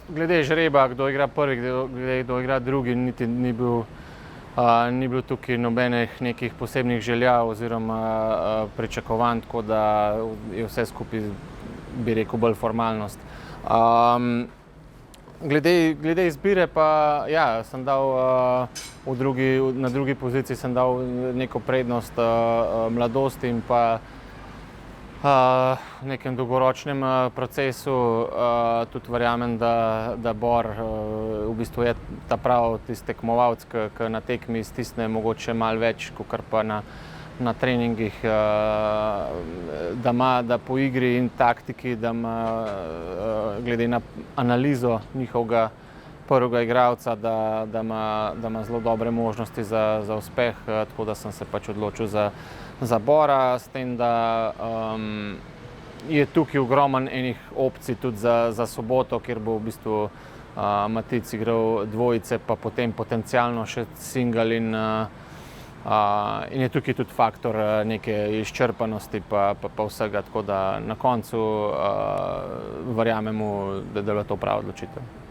glede žreba, kdo igra prvi, kdo igra drugi, niti ni bil tukaj nobenih nekih posebnih želja oziroma pričakovanj, tako da je vse skupaj, bi rekel, bolj formalnost. Glede izbire pa, ja, sem dal na drugi poziciji sem dal neko prednost mladosti in pa v nekem dolgoročnem procesu. Tudi verjamem, da Bor v bistvu je ta prav tisti tekmovalec, ki na tekmi stisne mogoče malo več, kakor pa na treningih, da po igri in taktiki, da ima glede na analizo njihovega prvega igralca, da ima zelo dobre možnosti za uspeh, tako da sem se pač odločil za Bora, s tem, da je tukaj ogromno enih opcij tudi za soboto, kjer bo v bistvu Matic igral dvojice, pa potem potencialno še single in je tukaj tudi faktor neke izčrpanosti pa vsega, tako da na koncu verjamemo, da je bila to prava odločitev.